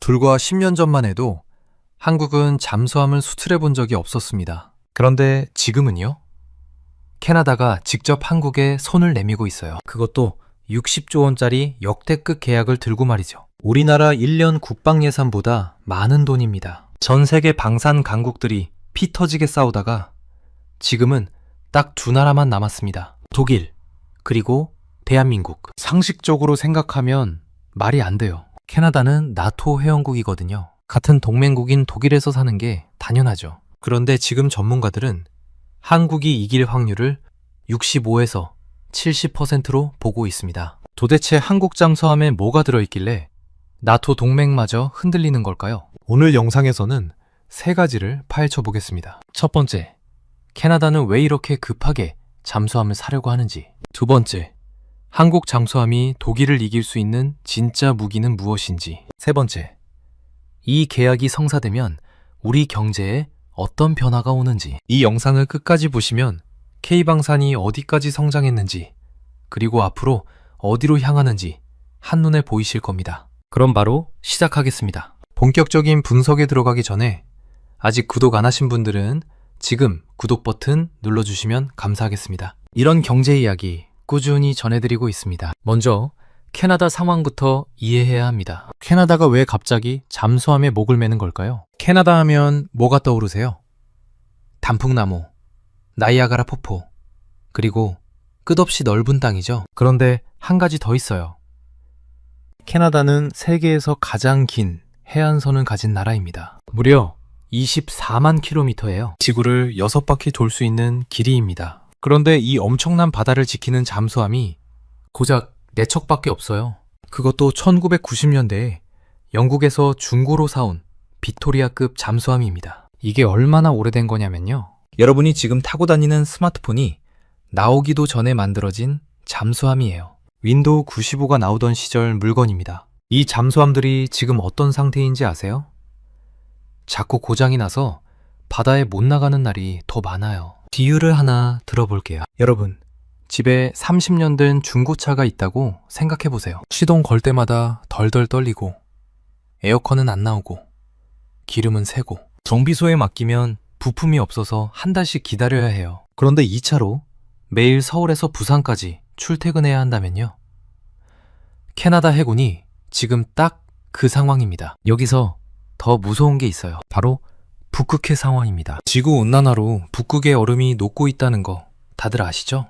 불과 10년 전만 해도 한국은 잠수함을 수출해 본 적이 없었습니다. 그런데 지금은요? 캐나다가 직접 한국에 손을 내밀고 있어요. 그것도 60조 원짜리 역대급 계약을 들고 말이죠. 우리나라 1년 국방 예산보다 많은 돈입니다. 전 세계 방산 강국들이 피 터지게 싸우다가 지금은 딱 두 나라만 남았습니다. 독일, 그리고 대한민국. 상식적으로 생각하면 말이 안 돼요. 캐나다는 나토 회원국이거든요. 같은 동맹국인 독일에서 사는 게 당연하죠. 그런데 지금 전문가들은 한국이 이길 확률을 65에서 70%로 보고 있습니다. 도대체 한국 잠수함에 뭐가 들어있길래 나토 동맹마저 흔들리는 걸까요? 오늘 영상에서는 세 가지를 파헤쳐 보겠습니다. 첫 번째, 캐나다는 왜 이렇게 급하게 잠수함을 사려고 하는지. 두 번째, 한국 잠수함이 독일을 이길 수 있는 진짜 무기는 무엇인지. 세 번째, 이 계약이 성사되면 우리 경제에 어떤 변화가 오는지. 이 영상을 끝까지 보시면 K방산이 어디까지 성장했는지, 그리고 앞으로 어디로 향하는지 한눈에 보이실 겁니다. 그럼 바로 시작하겠습니다. 본격적인 분석에 들어가기 전에 아직 구독 안 하신 분들은 지금 구독 버튼 눌러주시면 감사하겠습니다. 이런 경제 이야기 꾸준히 전해드리고 있습니다. 먼저 캐나다 상황부터 이해해야 합니다. 캐나다가 왜 갑자기 잠수함에 목을 매는 걸까요? 캐나다 하면 뭐가 떠오르세요? 단풍나무, 나이아가라 폭포, 그리고 끝없이 넓은 땅이죠. 그런데 한 가지 더 있어요. 캐나다는 세계에서 가장 긴 해안선을 가진 나라입니다. 무려 24만 킬로미터예요. 지구를 6바퀴 돌 수 있는 길이입니다. 그런데 이 엄청난 바다를 지키는 잠수함이 고작 4척밖에 없어요. 그것도 1990년대에 영국에서 중고로 사온 빅토리아급 잠수함입니다. 이게 얼마나 오래된 거냐면요. 여러분이 지금 타고 다니는 스마트폰이 나오기도 전에 만들어진 잠수함이에요. 윈도우 95가 나오던 시절 물건입니다. 이 잠수함들이 지금 어떤 상태인지 아세요? 자꾸 고장이 나서 바다에 못 나가는 날이 더 많아요. 비유를 하나 들어볼게요. 여러분, 집에 30년 된 중고차가 있다고 생각해 보세요. 시동 걸 때마다 덜덜 떨리고 에어컨은 안 나오고 기름은 새고 정비소에 맡기면 부품이 없어서 한 달씩 기다려야 해요. 그런데 이 차로 매일 서울에서 부산까지 출퇴근해야 한다면요. 캐나다 해군이 지금 딱 그 상황입니다. 여기서 더 무서운 게 있어요. 바로 북극해 상황입니다. 지구온난화로 북극의 얼음이 녹고 있다는 거 다들 아시죠?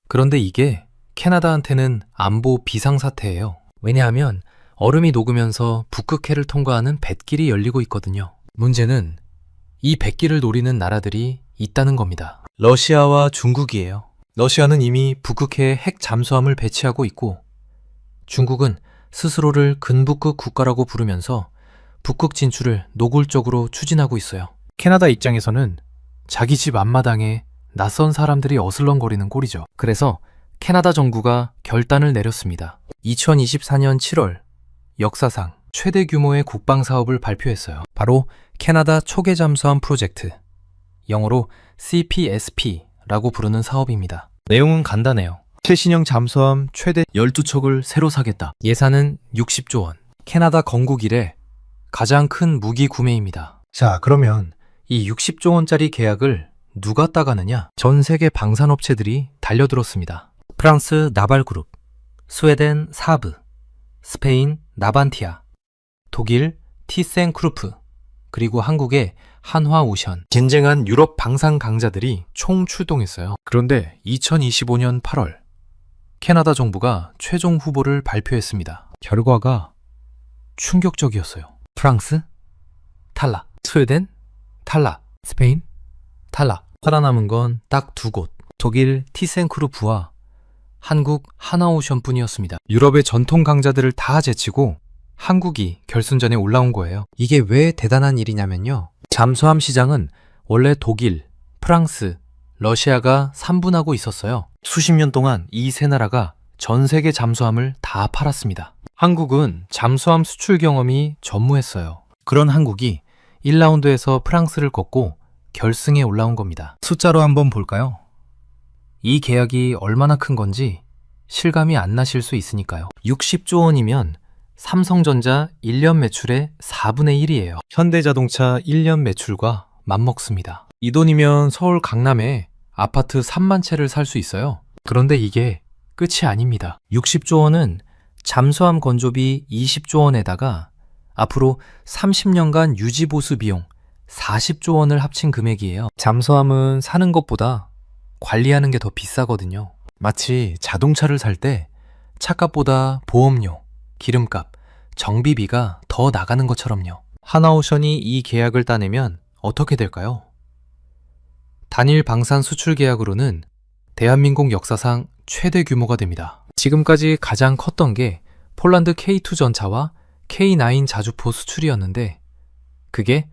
그런데 이게 캐나다한테는 안보 비상사태예요. 왜냐하면 얼음이 녹으면서 북극해를 통과하는 뱃길이 열리고 있거든요. 문제는 이 뱃길을 노리는 나라들이 있다는 겁니다. 러시아와 중국이에요. 러시아는 이미 북극해에 핵 잠수함을 배치하고 있고 중국은 스스로를 근북극 국가라고 부르면서 북극 진출을 노골적으로 추진하고 있어요. 캐나다 입장에서는 자기 집 앞마당에 낯선 사람들이 어슬렁거리는 꼴이죠. 그래서 캐나다 정부가 결단을 내렸습니다. 2024년 7월 역사상 최대 규모의 국방 사업을 발표했어요. 바로 캐나다 초계 잠수함 프로젝트, 영어로 CPSP라고 부르는 사업입니다. 내용은 간단해요. 최신형 잠수함 최대 12척을 새로 사겠다. 예산은 60조 원. 캐나다 건국 이래 가장 큰 무기 구매입니다. 자, 그러면 이 60조 원짜리 계약을 누가 따가느냐? 전 세계 방산업체들이 달려들었습니다. 프랑스 나발그룹, 스웨덴 사브, 스페인 나반티아, 독일 티센크루프, 그리고 한국의 한화오션. 쟁쟁한 유럽 방산 강자들이 총 출동했어요. 그런데 2025년 8월 캐나다 정부가 최종 후보를 발표했습니다. 결과가 충격적이었어요. 프랑스 탈락, 스웨덴 탈락, 스페인 탈락. 살아남은 건 딱 두 곳. 독일 티센크루프와 한국 한화오션뿐이었습니다. 유럽의 전통 강자들을 다 제치고 한국이 결승전에 올라온 거예요. 이게 왜 대단한 일이냐면요. 잠수함 시장은 원래 독일, 프랑스, 러시아가 3분하고 있었어요. 수십 년 동안 이 세 나라가 전 세계 잠수함을 다 팔았습니다. 한국은 잠수함 수출 경험이 전무했어요. 그런 한국이 1라운드에서 프랑스를 꺾고 결승에 올라온 겁니다. 숫자로 한번 볼까요? 이 계약이 얼마나 큰 건지 실감이 안 나실 수 있으니까요. 60조 원이면 삼성전자 1년 매출의 4분의 1이에요. 현대자동차 1년 매출과 맞먹습니다. 이 돈이면 서울 강남에 아파트 3만 채를 살 수 있어요. 그런데 이게 끝이 아닙니다. 60조 원은 잠수함 건조비 20조 원에다가 앞으로 30년간 유지보수 비용 40조 원을 합친 금액이에요. 잠수함은 사는 것보다 관리하는 게 더 비싸거든요. 마치 자동차를 살 때 차값보다 보험료, 기름값, 정비비가 더 나가는 것처럼요. 하나오션이 이 계약을 따내면 어떻게 될까요? 단일 방산 수출 계약으로는 대한민국 역사상 최대 규모가 됩니다. 지금까지 가장 컸던 게 폴란드 K2 전차와 K9 자주포 수출이었는데 그게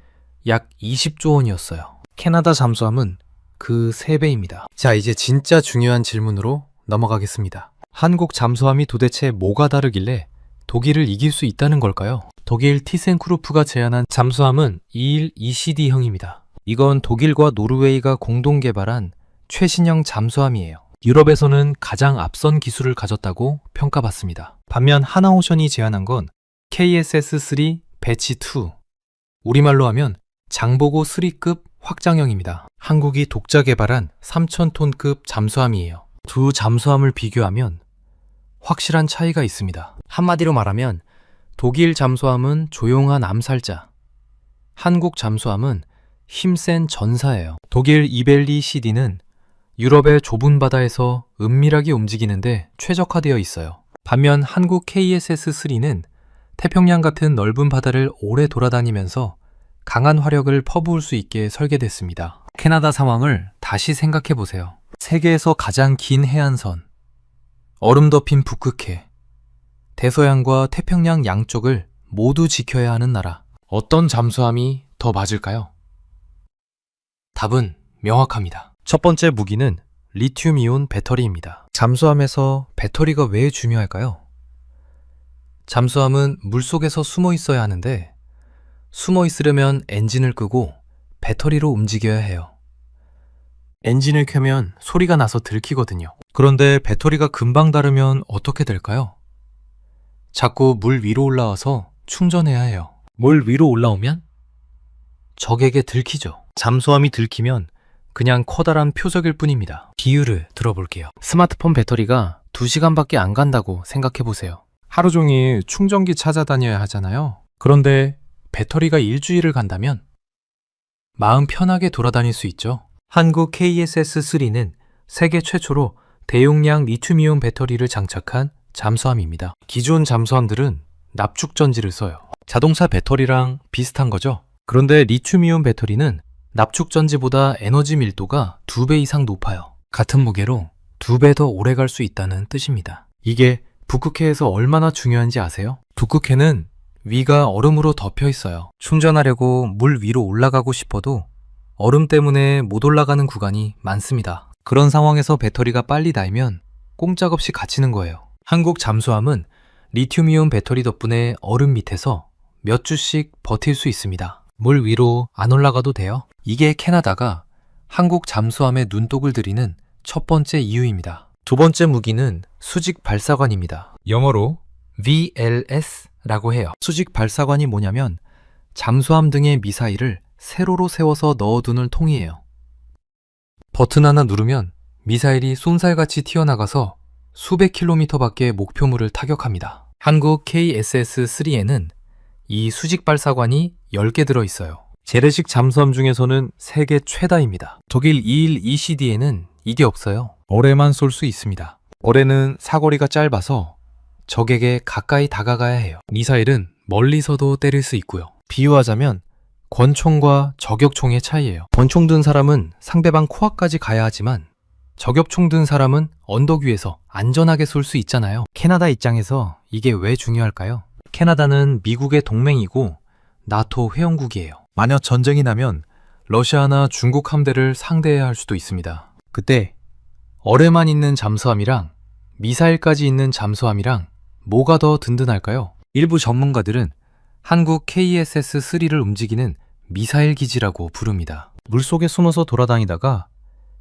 약 20조 원이었어요. 캐나다 잠수함은 그 3배입니다. 자, 이제 진짜 중요한 질문으로 넘어가겠습니다. 한국 잠수함이 도대체 뭐가 다르길래 독일을 이길 수 있다는 걸까요? 독일 티센크루프가 제안한 잠수함은 2일 ECD형입니다. 이건 독일과 노르웨이가 공동 개발한 최신형 잠수함이에요. 유럽에서는 가장 앞선 기술을 가졌다고 평가받습니다. 반면 하나오션이 제안한 건 KSS-3 배치 2, 우리말로 하면 장보고 3급 확장형입니다. 한국이 독자 개발한 3,000톤급 잠수함이에요. 두 잠수함을 비교하면 확실한 차이가 있습니다. 한마디로 말하면 독일 잠수함은 조용한 암살자, 한국 잠수함은 힘센 전사예요. 독일 이벨리 CD는 유럽의 좁은 바다에서 은밀하게 움직이는데 최적화되어 있어요. 반면 한국 KSS-3는 태평양 같은 넓은 바다를 오래 돌아다니면서 강한 화력을 퍼부을 수 있게 설계됐습니다. 캐나다 상황을 다시 생각해 보세요. 세계에서 가장 긴 해안선, 얼음 덮인 북극해, 대서양과 태평양 양쪽을 모두 지켜야 하는 나라. 어떤 잠수함이 더 맞을까요? 답은 명확합니다. 첫 번째 무기는 리튬이온 배터리입니다. 잠수함에서 배터리가 왜 중요할까요? 잠수함은 물속에서 숨어 있어야 하는데 숨어 있으려면 엔진을 끄고 배터리로 움직여야 해요. 엔진을 켜면 소리가 나서 들키거든요. 그런데 배터리가 금방 닳으면 어떻게 될까요? 자꾸 물 위로 올라와서 충전해야 해요. 물 위로 올라오면 적에게 들키죠. 잠수함이 들키면 그냥 커다란 표적일 뿐입니다. 비유를 들어볼게요. 스마트폰 배터리가 2시간밖에 안 간다고 생각해 보세요. 하루 종일 충전기 찾아다녀야 하잖아요. 그런데 배터리가 일주일을 간다면 마음 편하게 돌아다닐 수 있죠. 한국 KSS-3는 세계 최초로 대용량 리튬이온 배터리를 장착한 잠수함입니다. 기존 잠수함들은 납축전지를 써요. 자동차 배터리랑 비슷한 거죠. 그런데 리튬이온 배터리는 납축전지보다 에너지 밀도가 2배 이상 높아요. 같은 무게로 2배 더 오래 갈 수 있다는 뜻입니다. 이게 북극해에서 얼마나 중요한지 아세요? 북극해는 위가 얼음으로 덮여 있어요. 충전하려고 물 위로 올라가고 싶어도 얼음 때문에 못 올라가는 구간이 많습니다. 그런 상황에서 배터리가 빨리 닳으면 꼼짝없이 갇히는 거예요. 한국 잠수함은 리튬이온 배터리 덕분에 얼음 밑에서 몇 주씩 버틸 수 있습니다. 물 위로 안 올라가도 돼요. 이게 캐나다가 한국 잠수함에 눈독을 들이는 첫 번째 이유입니다. 두 번째 무기는 수직 발사관입니다. 영어로 VLS라고 해요. 수직 발사관이 뭐냐면 잠수함 등의 미사일을 세로로 세워서 넣어두는 통이에요. 버튼 하나 누르면 미사일이 쏜살같이 튀어나가서 수백 킬로미터밖에 목표물을 타격합니다. 한국 KSS-3에는 이 수직 발사관이 10개 들어있어요. 재래식 잠수함 중에서는 세계 최다입니다. 독일 2일 ECD에는 이게 없어요. 어뢰만 쏠 수 있습니다. 어뢰는 사거리가 짧아서 적에게 가까이 다가가야 해요. 미사일은 멀리서도 때릴 수 있고요. 비유하자면 권총과 저격총의 차이예요. 권총 든 사람은 상대방 코앞까지 가야 하지만 저격총 든 사람은 언덕 위에서 안전하게 쏠 수 있잖아요. 캐나다 입장에서 이게 왜 중요할까요? 캐나다는 미국의 동맹이고 나토 회원국이에요. 만약 전쟁이 나면 러시아나 중국 함대를 상대해야 할 수도 있습니다. 그때 어뢰만 있는 잠수함이랑 미사일까지 있는 잠수함이랑 뭐가 더 든든할까요? 일부 전문가들은 한국 KSS-3를 움직이는 미사일 기지라고 부릅니다. 물속에 숨어서 돌아다니다가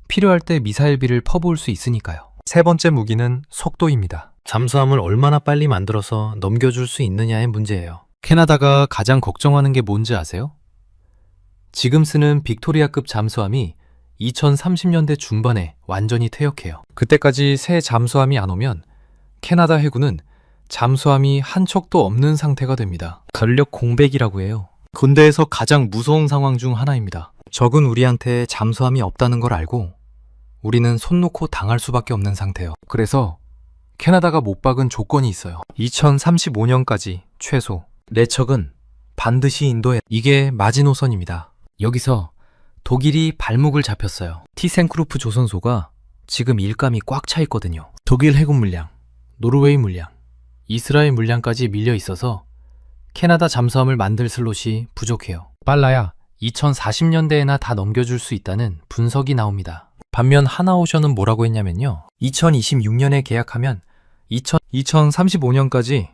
필요할 때 미사일비를 퍼부을 수 있으니까요. 세 번째 무기는 속도입니다. 잠수함을 얼마나 빨리 만들어서 넘겨줄 수 있느냐의 문제예요. 캐나다가 가장 걱정하는 게 뭔지 아세요? 지금 쓰는 빅토리아급 잠수함이 2030년대 중반에 완전히 퇴역해요. 그때까지 새 잠수함이 안 오면 캐나다 해군은 잠수함이 한 척도 없는 상태가 됩니다. 전력 공백이라고 해요. 군대에서 가장 무서운 상황 중 하나입니다. 적은 우리한테 잠수함이 없다는 걸 알고 우리는 손 놓고 당할 수밖에 없는 상태예요. 그래서 캐나다가 못 박은 조건이 있어요. 2035년까지 최소 4척은 반드시 인도에. 이게 마지노선입니다. 여기서 독일이 발목을 잡혔어요. 티센크루프 조선소가 지금 일감이 꽉 차 있거든요. 독일 해군 물량, 노르웨이 물량, 이스라엘 물량까지 밀려 있어서 캐나다 잠수함을 만들 슬롯이 부족해요. 빨라야 2040년대에나 다 넘겨줄 수 있다는 분석이 나옵니다. 반면 하나오션은 뭐라고 했냐면요. 2026년에 계약하면 2035년까지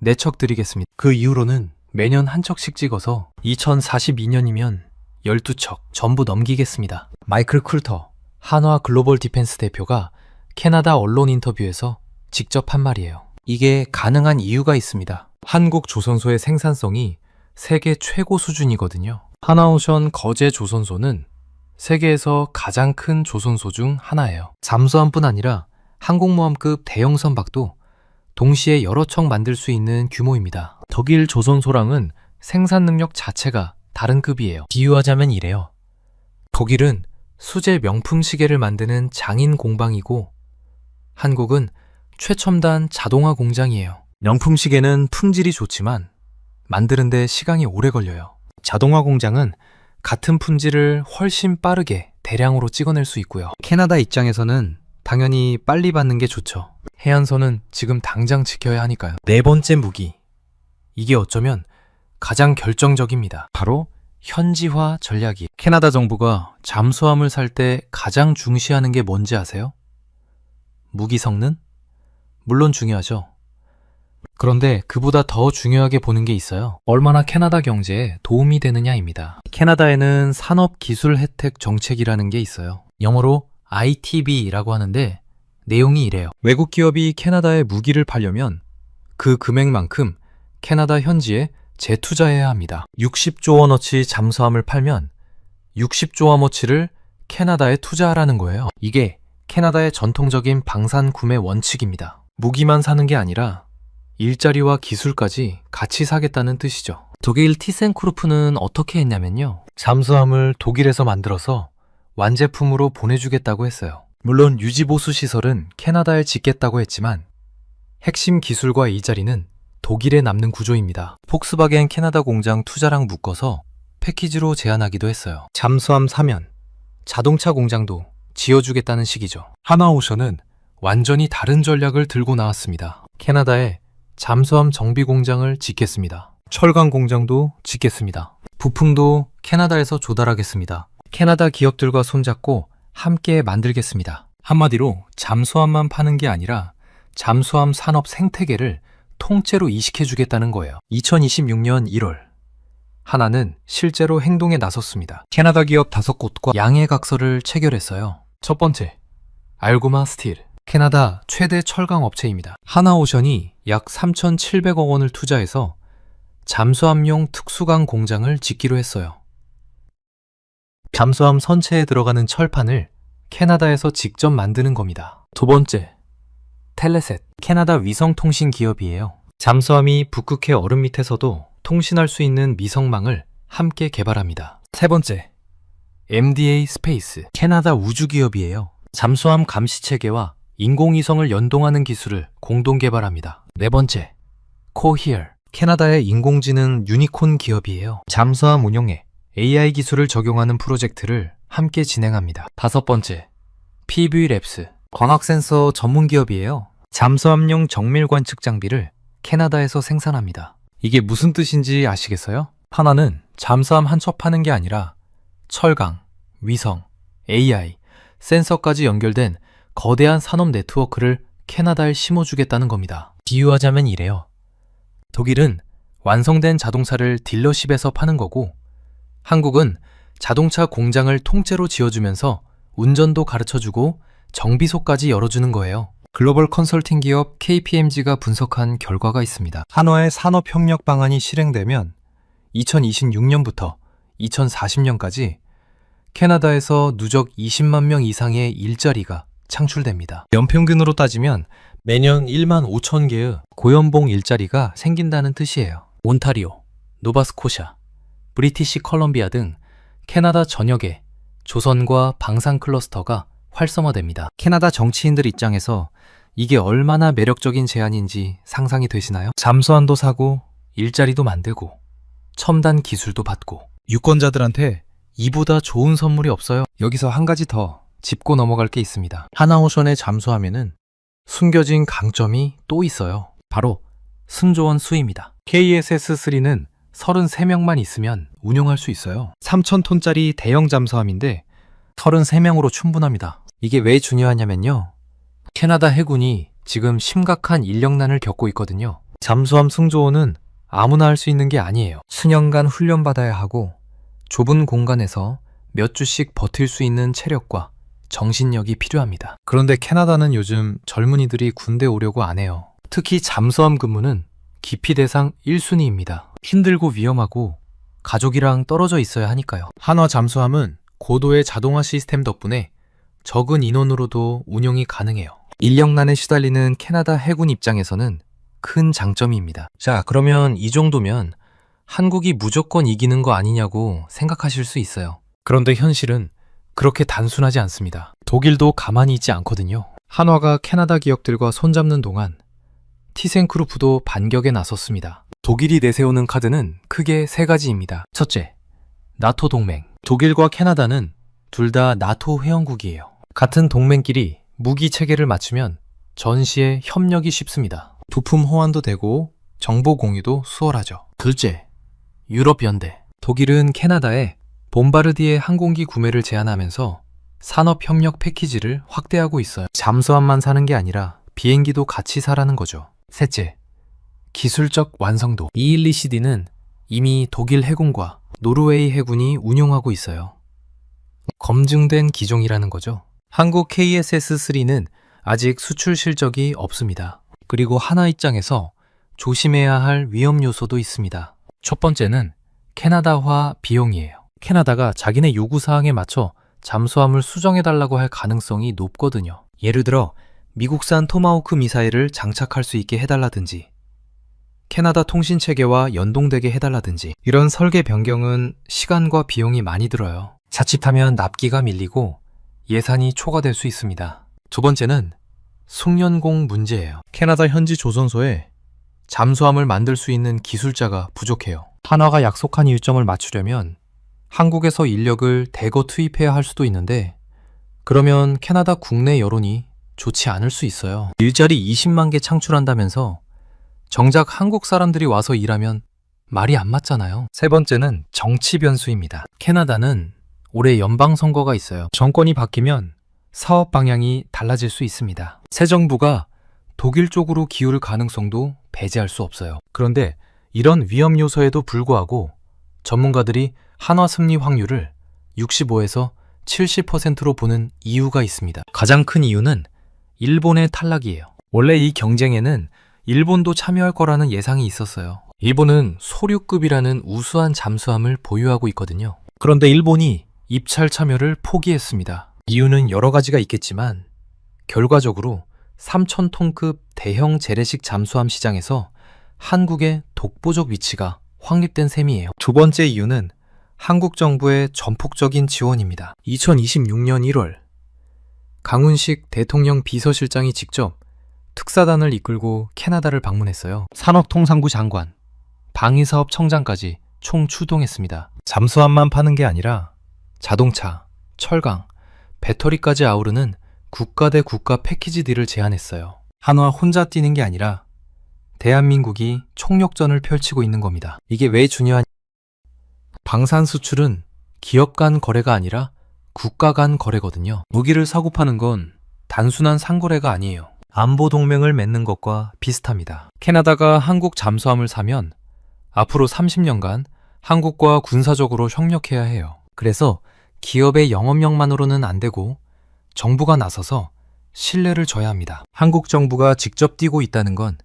4척 드리겠습니다. 그 이후로는 매년 한 척씩 찍어서 2042년이면 12척 전부 넘기겠습니다. 마이클 쿨터 한화 글로벌 디펜스 대표가 캐나다 언론 인터뷰에서 직접 한 말이에요. 이게 가능한 이유가 있습니다. 한국 조선소의 생산성이 세계 최고 수준이거든요. 하나오션 거제 조선소는 세계에서 가장 큰 조선소 중 하나예요. 잠수함뿐 아니라 항공모함급 대형 선박도 동시에 여러 척 만들 수 있는 규모입니다. 독일 조선소랑은 생산 능력 자체가 다른 급이에요. 비유하자면 이래요. 독일은 수제 명품 시계를 만드는 장인 공방이고 한국은 최첨단 자동화 공장이에요. 명품 시계는 품질이 좋지만 만드는데 시간이 오래 걸려요. 자동화 공장은 같은 품질을 훨씬 빠르게 대량으로 찍어낼 수 있고요. 캐나다 입장에서는 당연히 빨리 받는 게 좋죠. 해안선은 지금 당장 지켜야 하니까요. 네 번째 무기. 이게 어쩌면 가장 결정적입니다. 바로 현지화 전략이. 캐나다 정부가 잠수함을 살 때 가장 중시하는 게 뭔지 아세요? 무기 성능? 물론 중요하죠. 그런데 그보다 더 중요하게 보는 게 있어요. 얼마나 캐나다 경제에 도움이 되느냐입니다. 캐나다에는 산업기술 혜택 정책이라는 게 있어요. 영어로 ITB라고 하는데 내용이 이래요. 외국 기업이 캐나다에 무기를 팔려면 그 금액만큼 캐나다 현지에 재투자해야 합니다. 60조 원어치 잠수함을 팔면 60조 원어치를 캐나다에 투자하라는 거예요. 이게 캐나다의 전통적인 방산 구매 원칙입니다. 무기만 사는 게 아니라 일자리와 기술까지 같이 사겠다는 뜻이죠. 독일 티센크루프는 어떻게 했냐면요. 잠수함을 독일에서 만들어서 완제품으로 보내주겠다고 했어요. 물론 유지보수 시설은 캐나다에 짓겠다고 했지만 핵심 기술과 일자리는 독일에 남는 구조입니다. 폭스바겐 캐나다 공장 투자랑 묶어서 패키지로 제안하기도 했어요. 잠수함 사면 자동차 공장도 지어주겠다는 식이죠. 하나오션은 완전히 다른 전략을 들고 나왔습니다. 캐나다에 잠수함 정비 공장을 짓겠습니다. 철강 공장도 짓겠습니다. 부품도 캐나다에서 조달하겠습니다. 캐나다 기업들과 손잡고 함께 만들겠습니다. 한마디로 잠수함만 파는 게 아니라 잠수함 산업 생태계를 통째로 이식해주겠다는 거예요. 2026년 1월 하나는 실제로 행동에 나섰습니다. 캐나다 기업 5곳과 양해각서를 체결했어요. 첫 번째, 알고마 스틸. 캐나다 최대 철강 업체입니다. 하나오션이 약 3,700억 원을 투자해서 잠수함용 특수강 공장을 짓기로 했어요. 잠수함 선체에 들어가는 철판을 캐나다에서 직접 만드는 겁니다. 두 번째, 텔레셋. 캐나다 위성통신 기업이에요. 잠수함이 북극해 얼음 밑에서도 통신할 수 있는 미성망을 함께 개발합니다. 세 번째, MDA 스페이스. 캐나다 우주기업이에요. 잠수함 감시체계와 인공위성을 연동하는 기술을 공동 개발합니다. 네 번째, 코히얼. 캐나다의 인공지능 유니콘 기업이에요. 잠수함 운용에 AI 기술을 적용하는 프로젝트를 함께 진행합니다. 다섯 번째, PV랩스. 광학센서 전문 기업이에요. 잠수함용 정밀 관측 장비를 캐나다에서 생산합니다. 이게 무슨 뜻인지 아시겠어요? 하나는 잠수함 한 척 파는 게 아니라 철강, 위성, AI, 센서까지 연결된 거대한 산업 네트워크를 캐나다에 심어주겠다는 겁니다. 비유하자면 이래요. 독일은 완성된 자동차를 딜러십에서 파는 거고 한국은 자동차 공장을 통째로 지어주면서 운전도 가르쳐주고 정비소까지 열어주는 거예요. 글로벌 컨설팅 기업 KPMG가 분석한 결과가 있습니다. 한화의 산업협력 방안이 실행되면 2026년부터 2040년까지 캐나다에서 누적 20만 명 이상의 일자리가 창출됩니다. 연평균으로 따지면 매년 1만 5천 개의 고연봉 일자리가 생긴다는 뜻이에요. 온타리오, 노바스코샤, 브리티시 컬럼비아 등 캐나다 전역에 조선과 방산 클러스터가 활성화됩니다. 캐나다 정치인들 입장에서 이게 얼마나 매력적인 제안인지 상상이 되시나요? 잠수함도 사고 일자리도 만들고 첨단 기술도 받고 유권자들한테 이보다 좋은 선물이 없어요. 여기서 한 가지 더 짚고 넘어갈 게 있습니다. 하나오션의 잠수함에는 숨겨진 강점이 또 있어요. 바로 승조원 수입니다. KSS-3는 33명만 있으면 운용할 수 있어요. 3,000톤짜리 대형 잠수함인데 33명으로 충분합니다. 이게 왜 중요하냐면요. 캐나다 해군이 지금 심각한 인력난을 겪고 있거든요. 잠수함 승조원은 아무나 할 수 있는 게 아니에요. 수년간 훈련받아야 하고 좁은 공간에서 몇 주씩 버틸 수 있는 체력과 정신력이 필요합니다. 그런데 캐나다는 요즘 젊은이들이 군대 오려고 안 해요. 특히 잠수함 근무는 기피 대상 1순위입니다. 힘들고 위험하고 가족이랑 떨어져 있어야 하니까요. 한화 잠수함은 고도의 자동화 시스템 덕분에 적은 인원으로도 운용이 가능해요. 인력난에 시달리는 캐나다 해군 입장에서는 큰 장점입니다. 자, 그러면 이 정도면 한국이 무조건 이기는 거 아니냐고 생각하실 수 있어요. 그런데 현실은 그렇게 단순하지 않습니다. 독일도 가만히 있지 않거든요. 한화가 캐나다 기업들과 손잡는 동안 티센크루프도 반격에 나섰습니다. 독일이 내세우는 카드는 크게 세 가지입니다. 첫째, 나토 동맹. 독일과 캐나다는 둘 다 나토 회원국이에요. 같은 동맹끼리 무기 체계를 맞추면 전시에 협력이 쉽습니다. 부품 호환도 되고 정보 공유도 수월하죠. 둘째, 유럽 연대. 독일은 캐나다에 봄바르디에 항공기 구매를 제안하면서 산업협력 패키지를 확대하고 있어요. 잠수함만 사는 게 아니라 비행기도 같이 사라는 거죠. 셋째, 기술적 완성도. 212CD는 이미 독일 해군과 노르웨이 해군이 운용하고 있어요. 검증된 기종이라는 거죠. 한국 KSS-3는 아직 수출 실적이 없습니다. 그리고 한화 입장에서 조심해야 할 위험 요소도 있습니다. 첫 번째는 캐나다화 비용이에요. 캐나다가 자기네 요구사항에 맞춰 잠수함을 수정해달라고 할 가능성이 높거든요. 예를 들어 미국산 토마호크 미사일을 장착할 수 있게 해달라든지 캐나다 통신체계와 연동되게 해달라든지 이런 설계 변경은 시간과 비용이 많이 들어요. 자칫하면 납기가 밀리고 예산이 초과될 수 있습니다. 두 번째는 숙련공 문제예요. 캐나다 현지 조선소에 잠수함을 만들 수 있는 기술자가 부족해요. 한화가 약속한 일정을 맞추려면 한국에서 인력을 대거 투입해야 할 수도 있는데 그러면 캐나다 국내 여론이 좋지 않을 수 있어요. 일자리 20만 개 창출한다면서 정작 한국 사람들이 와서 일하면 말이 안 맞잖아요. 세 번째는 정치 변수입니다. 캐나다는 올해 연방선거가 있어요. 정권이 바뀌면 사업 방향이 달라질 수 있습니다. 새 정부가 독일 쪽으로 기울을 가능성도 배제할 수 없어요. 그런데 이런 위험 요소에도 불구하고 전문가들이 한화 승리 확률을 65에서 70%로 보는 이유가 있습니다. 가장 큰 이유는 일본의 탈락이에요. 원래 이 경쟁에는 일본도 참여할 거라는 예상이 있었어요. 일본은 소류급이라는 우수한 잠수함을 보유하고 있거든요. 그런데 일본이 입찰 참여를 포기했습니다. 이유는 여러 가지가 있겠지만 결과적으로 3,000톤급 대형 재래식 잠수함 시장에서 한국의 독보적 위치가 확립된 셈이에요. 두 번째 이유는 한국 정부의 전폭적인 지원입니다. 2026년 1월 강훈식 대통령 비서실장이 직접 특사단을 이끌고 캐나다를 방문했어요. 산업통상부 장관, 방위사업청장까지 총 출동했습니다. 잠수함만 파는 게 아니라 자동차, 철강, 배터리까지 아우르는 국가 대 국가 패키지 딜을 제안했어요. 한화 혼자 뛰는 게 아니라 대한민국이 총력전을 펼치고 있는 겁니다. 이게 왜 중요하냐? 방산 수출은 기업 간 거래가 아니라 국가 간 거래거든요. 무기를 사고 파는 건 단순한 상거래가 아니에요. 안보 동맹을 맺는 것과 비슷합니다. 캐나다가 한국 잠수함을 사면 앞으로 30년간 한국과 군사적으로 협력해야 해요. 그래서 기업의 영업력만으로는 안 되고 정부가 나서서 신뢰를 줘야 합니다. 한국 정부가 직접 뛰고 있다는 건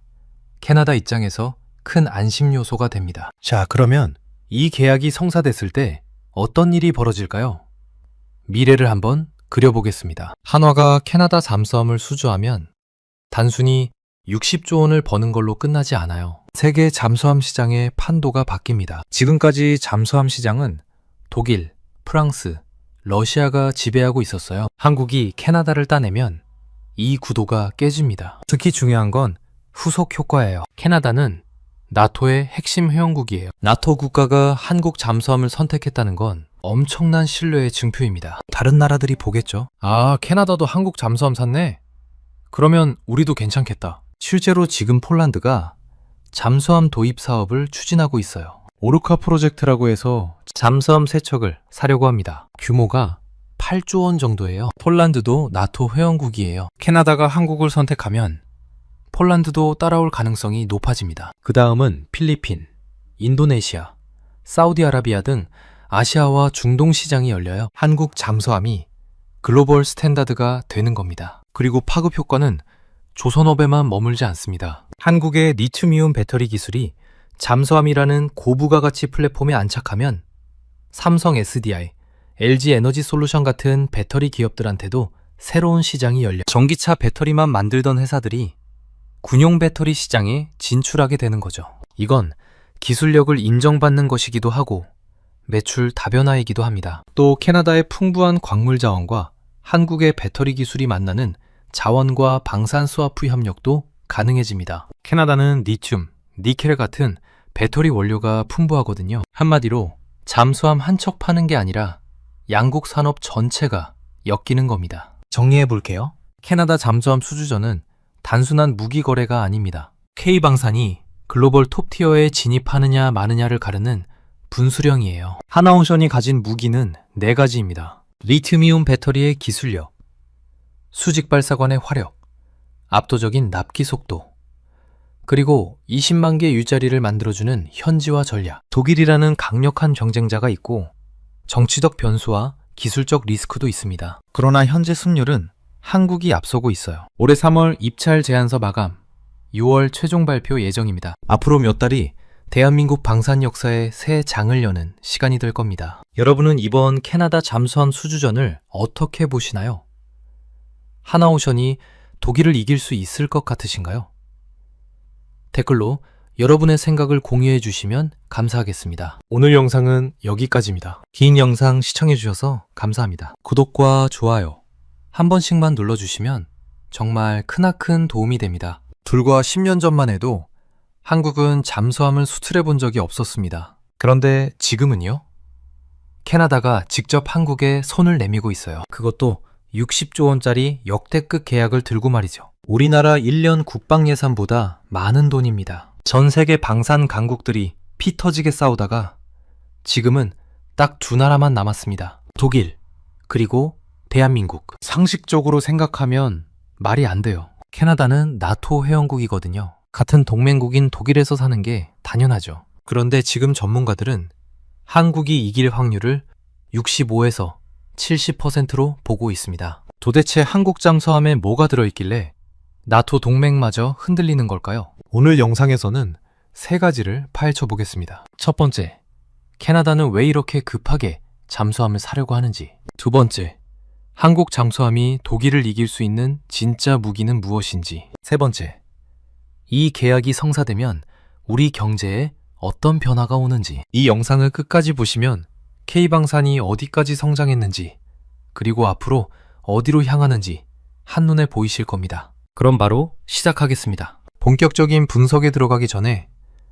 캐나다 입장에서 큰 안심 요소가 됩니다. 자, 그러면 이 계약이 성사됐을 때 어떤 일이 벌어질까요? 미래를 한번 그려보겠습니다. 한화가 캐나다 잠수함을 수주하면 단순히 60조 원을 버는 걸로 끝나지 않아요. 세계 잠수함 시장의 판도가 바뀝니다. 지금까지 잠수함 시장은 독일, 프랑스, 러시아가 지배하고 있었어요. 한국이 캐나다를 따내면 이 구도가 깨집니다. 특히 중요한 건 후속 효과예요. 캐나다는 나토의 핵심 회원국이에요. 나토 국가가 한국 잠수함을 선택했다는 건 엄청난 신뢰의 증표입니다. 다른 나라들이 보겠죠. 아, 캐나다도 한국 잠수함 샀네? 그러면 우리도 괜찮겠다. 실제로 지금 폴란드가 잠수함 도입 사업을 추진하고 있어요. 오르카 프로젝트라고 해서 잠수함 3척을 사려고 합니다. 규모가 8조 원 정도예요. 폴란드도 나토 회원국이에요. 캐나다가 한국을 선택하면 폴란드도 따라올 가능성이 높아집니다. 그 다음은 필리핀, 인도네시아, 사우디아라비아 등 아시아와 중동 시장이 열려요. 한국 잠수함이 글로벌 스탠다드가 되는 겁니다. 그리고 파급 효과는 조선업에만 머물지 않습니다. 한국의 리튬이온 배터리 기술이 잠수함이라는 고부가 가치 플랫폼에 안착하면 삼성 SDI, LG 에너지 솔루션 같은 배터리 기업들한테도 새로운 시장이 열려 전기차 배터리만 만들던 회사들이 군용 배터리 시장에 진출하게 되는 거죠. 이건 기술력을 인정받는 것이기도 하고 매출 다변화이기도 합니다. 또 캐나다의 풍부한 광물 자원과 한국의 배터리 기술이 만나는 자원과 방산 스와프 협력도 가능해집니다. 캐나다는 리튬, 니켈 같은 배터리 원료가 풍부하거든요. 한마디로 잠수함 한 척 파는 게 아니라 양국 산업 전체가 엮이는 겁니다. 정리해 볼게요. 캐나다 잠수함 수주전은 단순한 무기 거래가 아닙니다. K방산이 글로벌 톱티어에 진입하느냐 마느냐를 가르는 분수령이에요. 하나오션이 가진 무기는 4가지입니다. 리튬이온 배터리의 기술력, 수직 발사관의 화력, 압도적인 납기 속도, 그리고 20만 개 일자리를 만들어주는 현지화 전략. 독일이라는 강력한 경쟁자가 있고 정치적 변수와 기술적 리스크도 있습니다. 그러나 현재 승률은 한국이 앞서고 있어요. 올해 3월 입찰 제안서 마감, 6월 최종 발표 예정입니다. 앞으로 몇 달이 대한민국 방산 역사의 새 장을 여는 시간이 될 겁니다. 여러분은 이번 캐나다 잠수함 수주전을 어떻게 보시나요? 하나오션이 독일을 이길 수 있을 것 같으신가요? 댓글로 여러분의 생각을 공유해 주시면 감사하겠습니다. 오늘 영상은 여기까지입니다. 긴 영상 시청해 주셔서 감사합니다. 구독과 좋아요 한 번씩만 눌러주시면 정말 크나큰 도움이 됩니다. 불과 10년 전만 해도 한국은 잠수함을 수출해 본 적이 없었습니다. 그런데 지금은요? 캐나다가 직접 한국에 손을 내미고 있어요. 그것도 60조 원짜리 역대급 계약을 들고 말이죠. 우리나라 1년 국방 예산보다 많은 돈입니다. 전 세계 방산 강국들이 피 터지게 싸우다가 지금은 딱 2나라만 남았습니다. 독일, 그리고 대한민국. 상식적으로 생각하면 말이 안 돼요. 캐나다는 나토 회원국이거든요. 같은 동맹국인 독일에서 사는 게 당연하죠. 그런데 지금 전문가들은 한국이 이길 확률을 65에서 70%로 보고 있습니다. 도대체 한국 잠수함에 뭐가 들어있길래 나토 동맹마저 흔들리는 걸까요? 오늘 영상에서는 3가지를 파헤쳐 보겠습니다. 첫 번째, 캐나다는 왜 이렇게 급하게 잠수함을 사려고 하는지. 두 번째, 한국 잠수함이 독일을 이길 수 있는 진짜 무기는 무엇인지. 세 번째, 이 계약이 성사되면 우리 경제에 어떤 변화가 오는지. 이 영상을 끝까지 보시면 K방산이 어디까지 성장했는지, 그리고 앞으로 어디로 향하는지 한눈에 보이실 겁니다. 그럼 바로 시작하겠습니다. 본격적인 분석에 들어가기 전에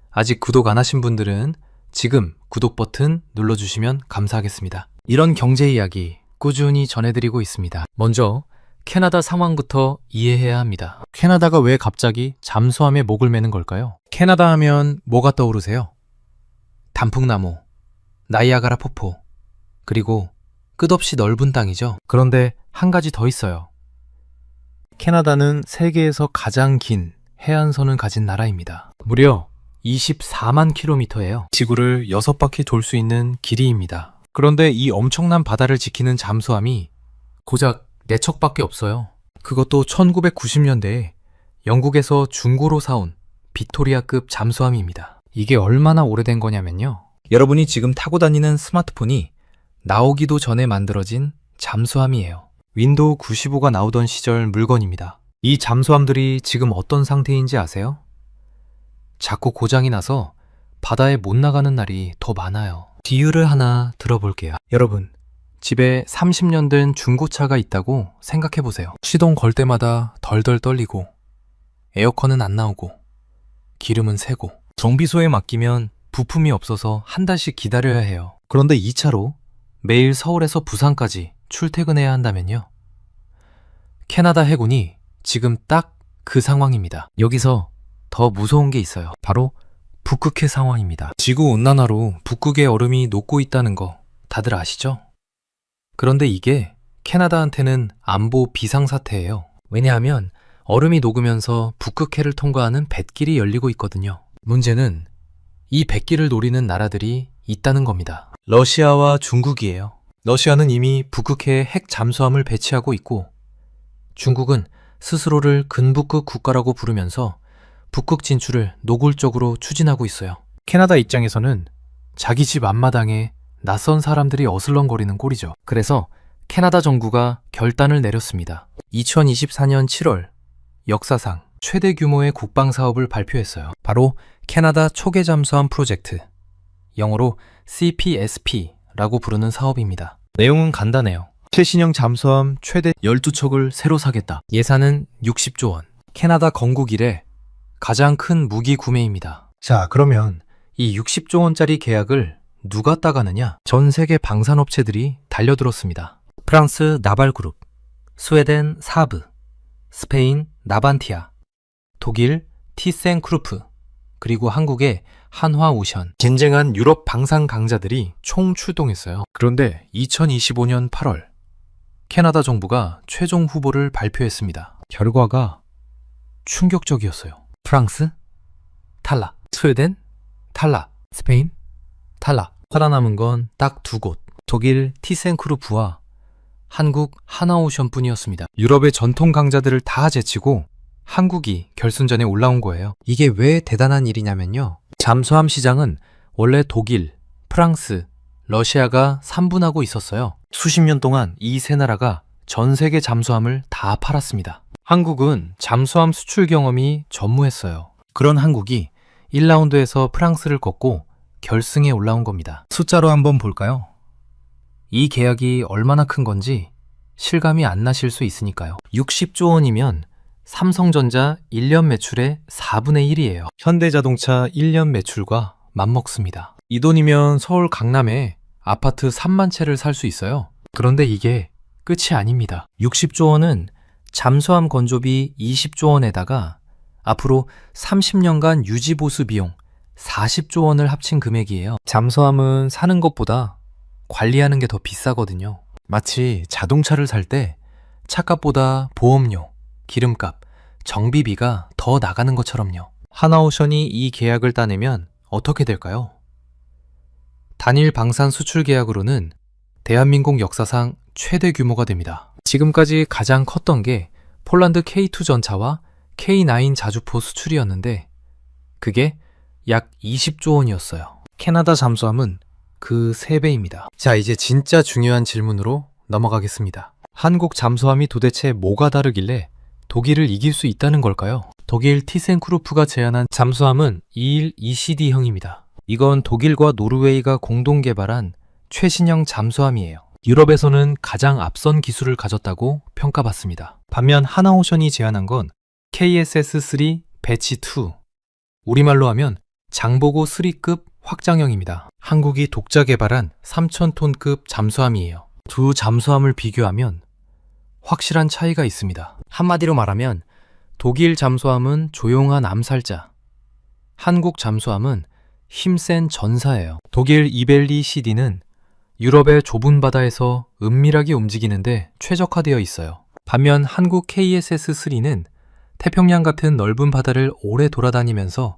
아직 구독 안 하신 분들은 지금 구독 버튼 눌러주시면 감사하겠습니다. 이런 경제 이야기 꾸준히 전해드리고 있습니다. 먼저 캐나다 상황부터 이해해야 합니다. 캐나다가 왜 갑자기 잠수함에 목을 매는 걸까요? 캐나다 하면 뭐가 떠오르세요? 단풍나무, 나이아가라 폭포, 그리고 끝없이 넓은 땅이죠. 그런데 한 가지 더 있어요. 캐나다는 세계에서 가장 긴 해안선을 가진 나라입니다. 무려 24만 킬로미터예요. 지구를 6바퀴 돌 수 있는 길이입니다. 그런데 이 엄청난 바다를 지키는 잠수함이 고작 4척밖에 없어요. 그것도 1990년대에 영국에서 중고로 사온 빅토리아급 잠수함입니다. 이게 얼마나 오래된 거냐면요. 여러분이 지금 타고 다니는 스마트폰이 나오기도 전에 만들어진 잠수함이에요. 윈도우 95가 나오던 시절 물건입니다. 이 잠수함들이 지금 어떤 상태인지 아세요? 자꾸 고장이 나서 바다에 못 나가는 날이 더 많아요. 비유를 하나 들어볼게요. 여러분, 집에 30년 된 중고차가 있다고 생각해 보세요. 시동 걸 때마다 덜덜 떨리고 에어컨은 안 나오고 기름은 새고 정비소에 맡기면 부품이 없어서 한 달씩 기다려야 해요. 그런데 이 차로 매일 서울에서 부산까지 출퇴근해야 한다면요. 캐나다 해군이 지금 딱 그 상황입니다. 여기서 더 무서운 게 있어요. 바로 북극해 상황입니다. 지구온난화로 북극의 얼음이 녹고 있다는 거 다들 아시죠? 그런데 이게 캐나다한테는 안보 비상사태예요. 왜냐하면 얼음이 녹으면서 북극해를 통과하는 뱃길이 열리고 있거든요. 문제는 이 뱃길을 노리는 나라들이 있다는 겁니다. 러시아와 중국이에요. 러시아는 이미 북극해에 핵 잠수함을 배치하고 있고 중국은 스스로를 근북극 국가라고 부르면서 북극 진출을 노골적으로 추진하고 있어요. 캐나다 입장에서는 자기 집 앞마당에 낯선 사람들이 어슬렁거리는 꼴이죠. 그래서 캐나다 정부가 결단을 내렸습니다. 2024년 7월 역사상 최대 규모의 국방 사업을 발표했어요. 바로 캐나다 초계 잠수함 프로젝트, 영어로 CPSP라고 부르는 사업입니다. 내용은 간단해요. 최신형 잠수함 최대 12척을 새로 사겠다. 예산은 60조 원. 캐나다 건국 이래 가장 큰 무기 구매입니다. 자, 그러면 이 60조 원짜리 계약을 누가 따가느냐? 전 세계 방산업체들이 달려들었습니다. 프랑스 나발그룹, 스웨덴 사브, 스페인 나반티아, 독일 티센크루프, 그리고 한국의 한화오션. 쟁쟁한 유럽 방산 강자들이 총출동했어요. 그런데 2025년 8월 캐나다 정부가 최종 후보를 발표했습니다. 결과가 충격적이었어요. 프랑스 탈락, 스웨덴 탈락, 스페인 탈락. 살아남은 건 딱 두 곳, 독일 티센크루프와 한국 하나오션 뿐이었습니다. 유럽의 전통 강자들을 다 제치고 한국이 결승전에 올라온 거예요. 이게 왜 대단한 일이냐면요. 잠수함 시장은 원래 독일, 프랑스, 러시아가 3분하고 있었어요. 수십 년 동안 이 세 나라가 전 세계 잠수함을 다 팔았습니다. 한국은 잠수함 수출 경험이 전무했어요. 그런 한국이 1라운드에서 프랑스를 꺾고 결승에 올라온 겁니다. 숫자로 한번 볼까요? 이 계약이 얼마나 큰 건지 실감이 안 나실 수 있으니까요. 60조 원이면 삼성전자 1년 매출의 4분의 1이에요. 현대자동차 1년 매출과 맞먹습니다. 이 돈이면 서울 강남에 아파트 3만 채를 살 수 있어요. 그런데 이게 끝이 아닙니다. 60조 원은 잠수함 건조비 20조 원에다가 앞으로 30년간 유지보수 비용 40조 원을 합친 금액이에요. 잠수함은 사는 것보다 관리하는 게 더 비싸거든요. 마치 자동차를 살 때 차값보다 보험료, 기름값, 정비비가 더 나가는 것처럼요. 하나오션이 이 계약을 따내면 어떻게 될까요? 단일 방산 수출 계약으로는 대한민국 역사상 최대 규모가 됩니다. 지금까지 가장 컸던 게 폴란드 K2 전차와 K9 자주포 수출이었는데 그게 약 20조 원이었어요. 캐나다 잠수함은 그 3배입니다. 자, 이제 진짜 중요한 질문으로 넘어가겠습니다. 한국 잠수함이 도대체 뭐가 다르길래 독일을 이길 수 있다는 걸까요? 독일 티센크루프가 제안한 잠수함은 21ECD형입니다. 이건 독일과 노르웨이가 공동 개발한 최신형 잠수함이에요. 유럽에서는 가장 앞선 기술을 가졌다고 평가받습니다. 반면 하나오션이 제안한 건 KSS-3 배치 2, 우리말로 하면 장보고 3급 확장형입니다. 한국이 독자 개발한 3,000톤급 잠수함이에요. 두 잠수함을 비교하면 확실한 차이가 있습니다. 한마디로 말하면 독일 잠수함은 조용한 암살자, 한국 잠수함은 힘센 전사예요. 독일 이벨리 CD는 유럽의 좁은 바다에서 은밀하게 움직이는데 최적화되어 있어요. 반면 한국 KSS-3는 태평양 같은 넓은 바다를 오래 돌아다니면서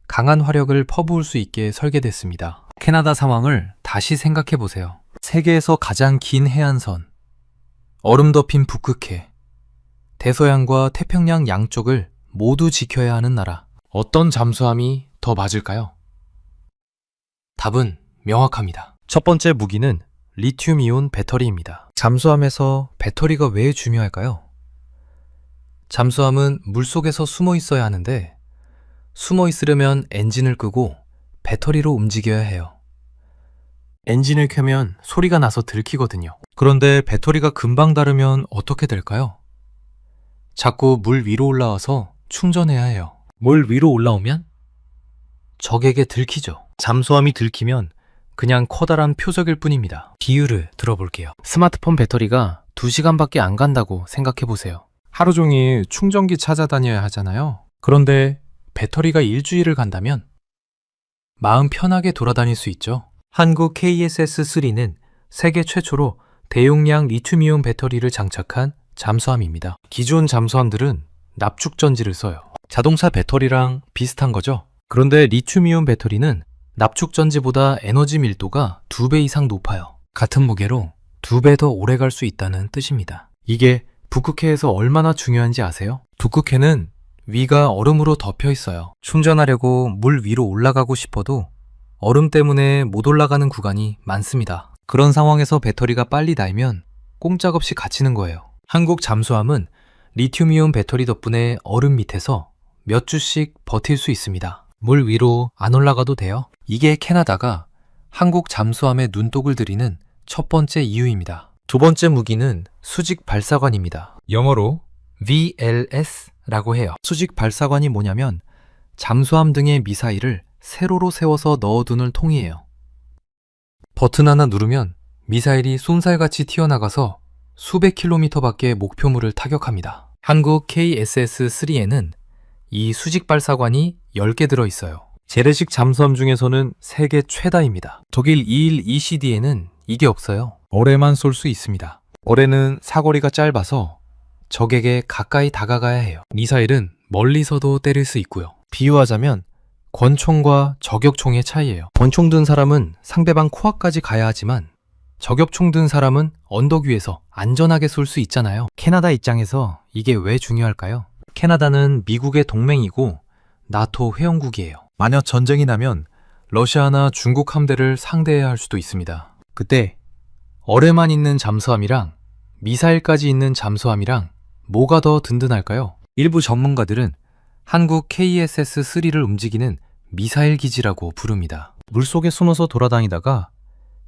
강한 화력을 퍼부을 수 있게 설계됐습니다. 캐나다 상황을 다시 생각해 보세요. 세계에서 가장 긴 해안선, 얼음 덮인 북극해, 대서양과 태평양 양쪽을 모두 지켜야 하는 나라. 어떤 잠수함이 더 맞을까요? 답은 명확합니다. 첫 번째 무기는 리튬이온 배터리입니다. 잠수함에서 배터리가 왜 중요할까요? 잠수함은 물속에서 숨어 있어야 하는데 숨어 있으려면 엔진을 끄고 배터리로 움직여야 해요. 엔진을 켜면 소리가 나서 들키거든요. 그런데 배터리가 금방 닳으면 어떻게 될까요? 자꾸 물 위로 올라와서 충전해야 해요. 물 위로 올라오면 적에게 들키죠. 잠수함이 들키면 그냥 커다란 표적일 뿐입니다. 비유를 들어볼게요. 스마트폰 배터리가 2시간밖에 안 간다고 생각해 보세요. 하루 종일 충전기 찾아다녀야 하잖아요. 그런데 배터리가 일주일을 간다면 마음 편하게 돌아다닐 수 있죠. 한국 KSS-3는 세계 최초로 대용량 리튬이온 배터리를 장착한 잠수함입니다. 기존 잠수함들은 납축전지를 써요. 자동차 배터리랑 비슷한 거죠. 그런데 리튬이온 배터리는 납축전지보다 에너지 밀도가 2배 이상 높아요. 같은 무게로 2배 더 오래 갈 수 있다는 뜻입니다. 이게 북극해에서 얼마나 중요한지 아세요? 북극해는 위가 얼음으로 덮여 있어요. 충전하려고 물 위로 올라가고 싶어도 얼음 때문에 못 올라가는 구간이 많습니다. 그런 상황에서 배터리가 빨리 닳으면 꼼짝없이 갇히는 거예요. 한국 잠수함은 리튬이온 배터리 덕분에 얼음 밑에서 몇 주씩 버틸 수 있습니다. 물 위로 안 올라가도 돼요. 이게 캐나다가 한국 잠수함에 눈독을 들이는 첫 번째 이유입니다. 두 번째 무기는 수직 발사관입니다. 영어로 VLS라고 해요. 수직 발사관이 뭐냐면 잠수함 등의 미사일을 세로로 세워서 넣어두는 통이에요. 버튼 하나 누르면 미사일이 쏜살같이 튀어나가서 수백 킬로미터밖에 목표물을 타격합니다. 한국 KSS-3에는 이 수직 발사관이 10개 들어있어요. 재래식 잠수함 중에서는 세계 최다입니다. 독일 21ECD에는 이게 없어요. 어뢰만 쏠 수 있습니다. 어뢰는 사거리가 짧아서 적에게 가까이 다가가야 해요. 미사일은 멀리서도 때릴 수 있고요. 비유하자면 권총과 저격총의 차이예요. 권총 든 사람은 상대방 코앞까지 가야 하지만 저격총 든 사람은 언덕 위에서 안전하게 쏠 수 있잖아요. 캐나다 입장에서 이게 왜 중요할까요? 캐나다는 미국의 동맹이고 나토 회원국이에요. 만약 전쟁이 나면 러시아나 중국 함대를 상대해야 할 수도 있습니다. 그때 어뢰만 있는 잠수함이랑 미사일까지 있는 잠수함이랑 뭐가 더 든든할까요? 일부 전문가들은 한국 KSS-3를 움직이는 미사일 기지라고 부릅니다. 물속에 숨어서 돌아다니다가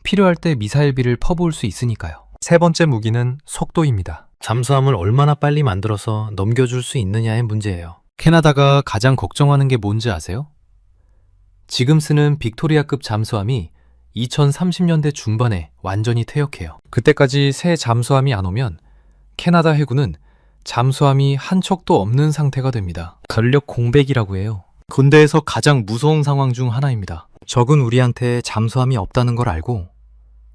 필요할 때 미사일비를 퍼부을 수 있으니까요. 세 번째 무기는 속도입니다. 잠수함을 얼마나 빨리 만들어서 넘겨줄 수 있느냐의 문제예요. 캐나다가 가장 걱정하는 게 뭔지 아세요? 지금 쓰는 빅토리아급 잠수함이 2030년대 중반에 완전히 퇴역해요. 그때까지 새 잠수함이 안 오면 캐나다 해군은 잠수함이 한 척도 없는 상태가 됩니다. 전력 공백이라고 해요. 군대에서 가장 무서운 상황 중 하나입니다. 적은 우리한테 잠수함이 없다는 걸 알고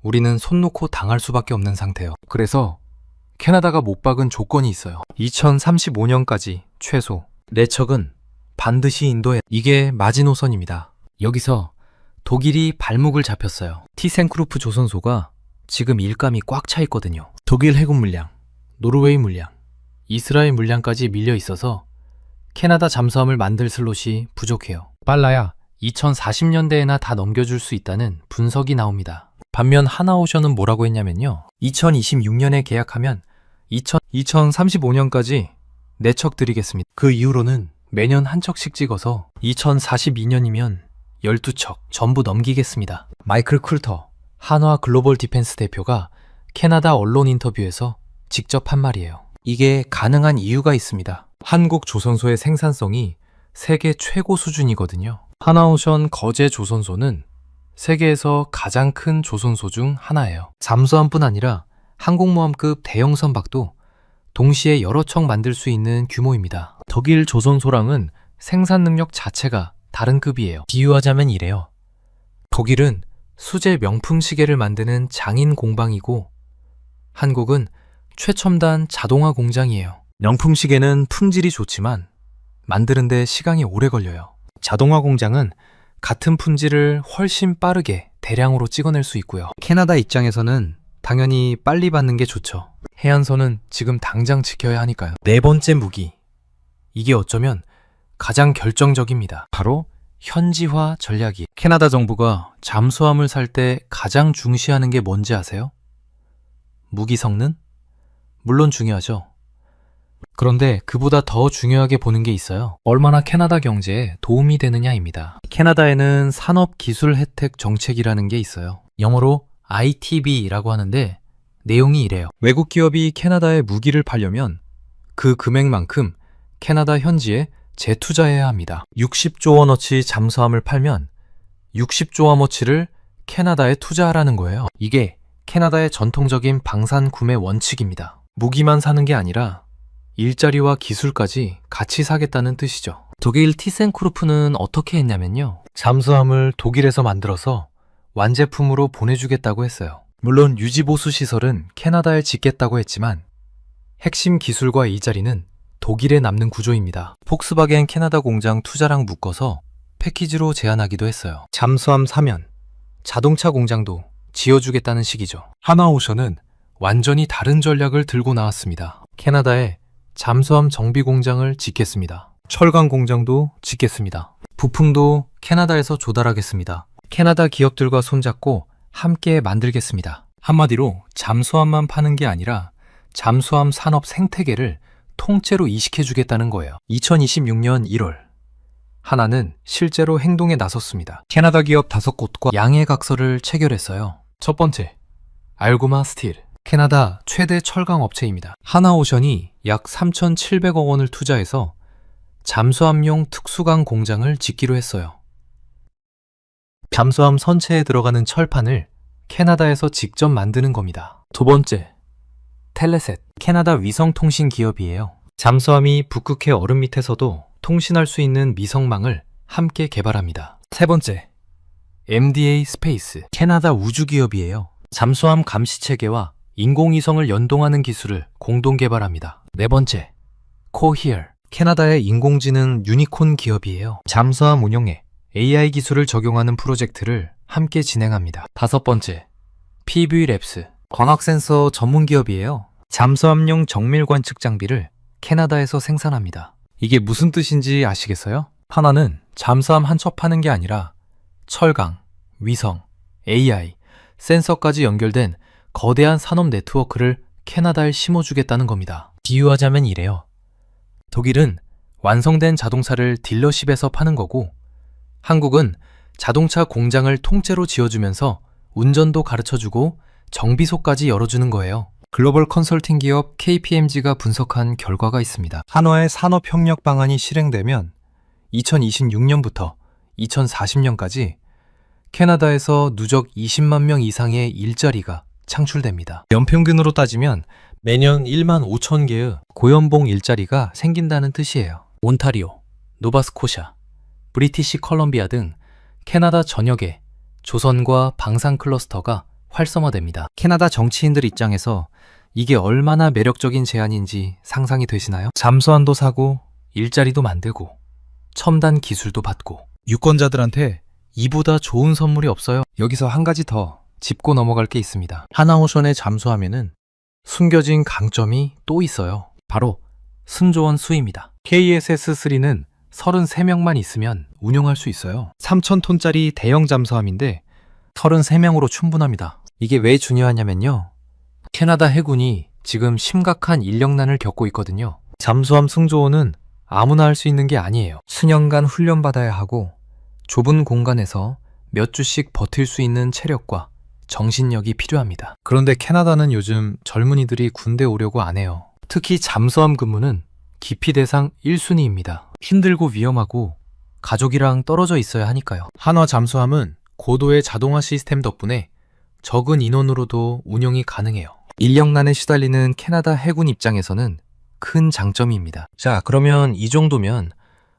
우리는 손 놓고 당할 수밖에 없는 상태예요. 그래서 캐나다가 못 박은 조건이 있어요. 2035년까지 최소 4척은 반드시 인도에. 이게 마지노선입니다. 여기서 독일이 발목을 잡혔어요. 티센크루프 조선소가 지금 일감이 꽉 차 있거든요. 독일 해군 물량, 노르웨이 물량, 이스라엘 물량까지 밀려 있어서 캐나다 잠수함을 만들 슬롯이 부족해요. 빨라야 2040년대에나 다 넘겨줄 수 있다는 분석이 나옵니다. 반면 하나오션은 뭐라고 했냐면요. 2026년에 계약하면 2035년까지 4척 드리겠습니다. 그 이후로는 매년 한 척씩 찍어서 2042년이면 12척 전부 넘기겠습니다. 마이클 쿨터 한화 글로벌 디펜스 대표가 캐나다 언론 인터뷰에서 직접 한 말이에요. 이게 가능한 이유가 있습니다. 한국 조선소의 생산성이 세계 최고 수준이거든요. 하나오션 거제 조선소는 세계에서 가장 큰 조선소 중 하나예요. 잠수함뿐 아니라 항공모함급 대형 선박도 동시에 여러 척 만들 수 있는 규모입니다. 독일 조선소랑은 생산 능력 자체가 다른 급이에요. 비유하자면 이래요. 독일은 수제 명품 시계를 만드는 장인 공방이고 한국은 최첨단 자동화 공장이에요. 명품 시계는 품질이 좋지만 만드는데 시간이 오래 걸려요. 자동화 공장은 같은 품질을 훨씬 빠르게 대량으로 찍어낼 수 있고요. 캐나다 입장에서는 당연히 빨리 받는 게 좋죠. 해안선은 지금 당장 지켜야 하니까요. 네 번째 무기. 이게 어쩌면 가장 결정적입니다. 바로 현지화 전략이. 캐나다 정부가 잠수함을 살 때 가장 중시하는 게 뭔지 아세요? 무기 성능? 물론 중요하죠. 그런데 그보다 더 중요하게 보는 게 있어요. 얼마나 캐나다 경제에 도움이 되느냐입니다. 캐나다에는 산업기술 혜택 정책이라는 게 있어요. 영어로 ITB라고 하는데 내용이 이래요. 외국 기업이 캐나다에 무기를 팔려면 그 금액만큼 캐나다 현지에 재투자해야 합니다. 60조 원어치 잠수함을 팔면 60조 원어치를 캐나다에 투자하라는 거예요. 이게 캐나다의 전통적인 방산 구매 원칙입니다. 무기만 사는 게 아니라 일자리와 기술까지 같이 사겠다는 뜻이죠. 독일 티센크루프는 어떻게 했냐면요. 잠수함을 독일에서 만들어서 완제품으로 보내주겠다고 했어요. 물론 유지보수 시설은 캐나다에 짓겠다고 했지만 핵심 기술과 일자리는 독일에 남는 구조입니다. 폭스바겐 캐나다 공장 투자랑 묶어서 패키지로 제안하기도 했어요. 잠수함 사면 자동차 공장도 지어주겠다는 식이죠. 하나오션은 완전히 다른 전략을 들고 나왔습니다. 캐나다에 잠수함 정비 공장을 짓겠습니다. 철강 공장도 짓겠습니다. 부품도 캐나다에서 조달하겠습니다. 캐나다 기업들과 손잡고 함께 만들겠습니다. 한마디로 잠수함만 파는 게 아니라 잠수함 산업 생태계를 통째로 이식해주겠다는 거예요. 2026년 1월 하나는 실제로 행동에 나섰습니다. 캐나다 기업 5곳과 양해각서를 체결했어요. 첫 번째, 알고마 스틸. 캐나다 최대 철강 업체입니다. 하나오션이 약 3,700억 원을 투자해서 잠수함용 특수강 공장을 짓기로 했어요. 잠수함 선체에 들어가는 철판을 캐나다에서 직접 만드는 겁니다. 두 번째, 텔레셋. 캐나다 위성통신 기업이에요. 잠수함이 북극해 얼음 밑에서도 통신할 수 있는 미성망을 함께 개발합니다. 세 번째, MDA 스페이스. 캐나다 우주 기업이에요. 잠수함 감시 체계와 인공위성을 연동하는 기술을 공동 개발합니다. 네 번째, 코히얼. 캐나다의 인공지능 유니콘 기업이에요. 잠수함 운용에 AI 기술을 적용하는 프로젝트를 함께 진행합니다. 다섯 번째, PV랩스. 광학 센서 전문 기업이에요. 잠수함용 정밀 관측 장비를 캐나다에서 생산합니다. 이게 무슨 뜻인지 아시겠어요? 하나는 잠수함 한 척 파는 게 아니라 철강, 위성, AI, 센서까지 연결된 거대한 산업 네트워크를 캐나다에 심어주겠다는 겁니다. 비유하자면 이래요. 독일은 완성된 자동차를 딜러십에서 파는 거고 한국은 자동차 공장을 통째로 지어주면서 운전도 가르쳐주고 정비소까지 열어주는 거예요. 글로벌 컨설팅 기업 KPMG가 분석한 결과가 있습니다. 한화의 산업협력 방안이 실행되면 2026년부터 2040년까지 캐나다에서 누적 20만 명 이상의 일자리가 창출됩니다. 연평균으로 따지면 매년 1만 5천 개의 고연봉 일자리가 생긴다는 뜻이에요. 온타리오, 노바스코샤, 브리티시 컬럼비아 등 캐나다 전역에 조선과 방산 클러스터가 활성화됩니다. 캐나다 정치인들 입장에서 이게 얼마나 매력적인 제안인지 상상이 되시나요? 잠수함도 사고 일자리도 만들고 첨단 기술도 받고 유권자들한테 이보다 좋은 선물이 없어요. 여기서 한 가지 더 짚고 넘어갈 게 있습니다. 하나오션의 잠수함에는 숨겨진 강점이 또 있어요. 바로 승조원 수입니다. KSS-3는 33명만 있으면 운용할 수 있어요. 3,000톤짜리 대형 잠수함인데 33명으로 충분합니다. 이게 왜 중요하냐면요. 캐나다 해군이 지금 심각한 인력난을 겪고 있거든요. 잠수함 승조원은 아무나 할 수 있는 게 아니에요. 수년간 훈련받아야 하고 좁은 공간에서 몇 주씩 버틸 수 있는 체력과 정신력이 필요합니다. 그런데 캐나다는 요즘 젊은이들이 군대 오려고 안 해요. 특히 잠수함 근무는 기피 대상 1순위입니다. 힘들고 위험하고 가족이랑 떨어져 있어야 하니까요. 한화 잠수함은 고도의 자동화 시스템 덕분에 적은 인원으로도 운용이 가능해요. 인력난에 시달리는 캐나다 해군 입장에서는 큰 장점입니다. 자, 그러면 이 정도면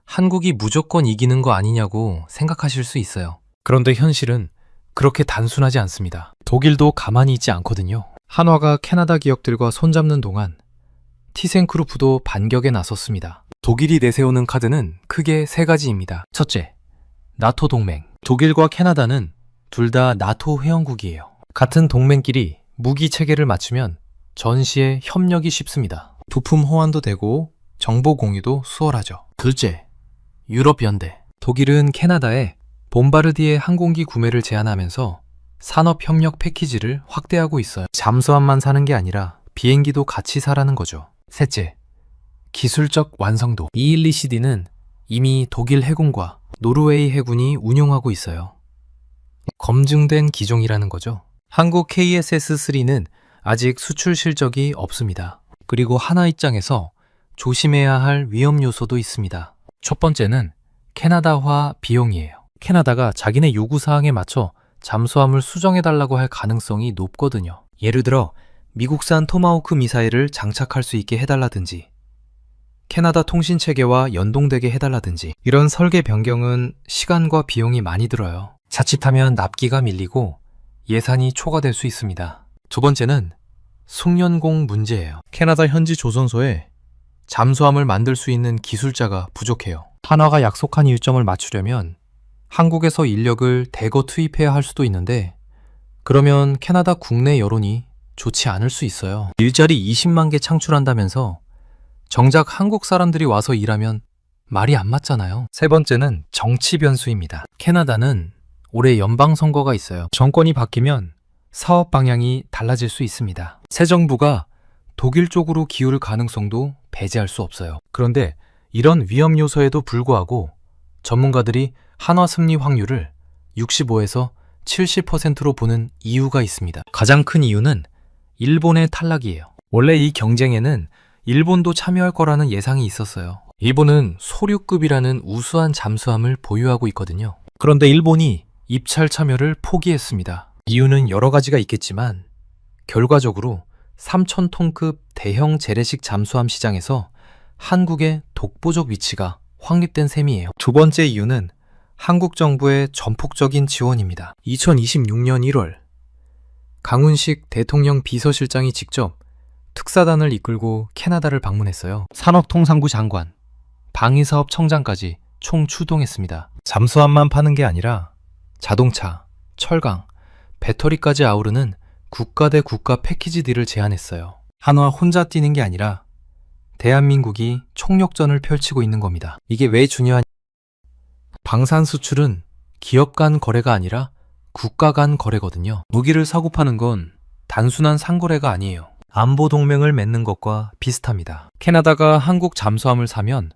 한국이 무조건 이기는 거 아니냐고 생각하실 수 있어요. 그런데 현실은 그렇게 단순하지 않습니다. 독일도 가만히 있지 않거든요. 한화가 캐나다 기업들과 손잡는 동안 티센크루프도 반격에 나섰습니다. 독일이 내세우는 카드는 크게 3가지입니다. 첫째, 나토 동맹. 독일과 캐나다는 둘 다 나토 회원국이에요. 같은 동맹끼리 무기 체계를 맞추면 전시에 협력이 쉽습니다. 부품 호환도 되고 정보 공유도 수월하죠. 둘째, 유럽 연대. 독일은 캐나다에 봄바르디에 항공기 구매를 제한하면서 산업협력 패키지를 확대하고 있어요. 잠수함만 사는 게 아니라 비행기도 같이 사라는 거죠. 셋째, 기술적 완성도. ELCD는 이미 독일 해군과 노르웨이 해군이 운용하고 있어요. 검증된 기종이라는 거죠. 한국 KSS-3는 아직 수출 실적이 없습니다. 그리고 하나 입장에서 조심해야 할 위험 요소도 있습니다. 첫 번째는 캐나다화 비용이에요. 캐나다가 자기네 요구사항에 맞춰 잠수함을 수정해달라고 할 가능성이 높거든요. 예를 들어 미국산 토마호크 미사일을 장착할 수 있게 해달라든지 캐나다 통신체계와 연동되게 해달라든지 이런 설계 변경은 시간과 비용이 많이 들어요. 자칫하면 납기가 밀리고 예산이 초과될 수 있습니다. 두 번째는 숙련공 문제예요. 캐나다 현지 조선소에 잠수함을 만들 수 있는 기술자가 부족해요. 한화가 약속한 일정을 맞추려면 한국에서 인력을 대거 투입해야 할 수도 있는데 그러면 캐나다 국내 여론이 좋지 않을 수 있어요. 일자리 20만 개 창출한다면서 정작 한국 사람들이 와서 일하면 말이 안 맞잖아요. 세 번째는 정치 변수입니다. 캐나다는 올해 연방선거가 있어요. 정권이 바뀌면 사업 방향이 달라질 수 있습니다. 새 정부가 독일 쪽으로 기울을 가능성도 배제할 수 없어요. 그런데 이런 위험 요소에도 불구하고 전문가들이 한화 승리 확률을 65에서 70%로 보는 이유가 있습니다. 가장 큰 이유는 일본의 탈락이에요. 원래 이 경쟁에는 일본도 참여할 거라는 예상이 있었어요. 일본은 소류급이라는 우수한 잠수함을 보유하고 있거든요. 그런데 일본이 입찰 참여를 포기했습니다. 이유는 여러 가지가 있겠지만 결과적으로 3,000톤급 대형 재래식 잠수함 시장에서 한국의 독보적 위치가 확립된 셈이에요. 두 번째 이유는 한국 정부의 전폭적인 지원입니다. 2026년 1월 강훈식 대통령 비서실장이 직접 특사단을 이끌고 캐나다를 방문했어요. 산업통상부 장관, 방위사업청장까지 총 출동했습니다. 잠수함만 파는 게 아니라 자동차, 철강, 배터리까지 아우르는 국가 대 국가 패키지 딜을 제안했어요. 한화 혼자 뛰는 게 아니라 대한민국이 총력전을 펼치고 있는 겁니다. 이게 왜 중요하냐? 방산 수출은 기업 간 거래가 아니라 국가 간 거래거든요. 무기를 사고 파는 건 단순한 상거래가 아니에요. 안보 동맹을 맺는 것과 비슷합니다. 캐나다가 한국 잠수함을 사면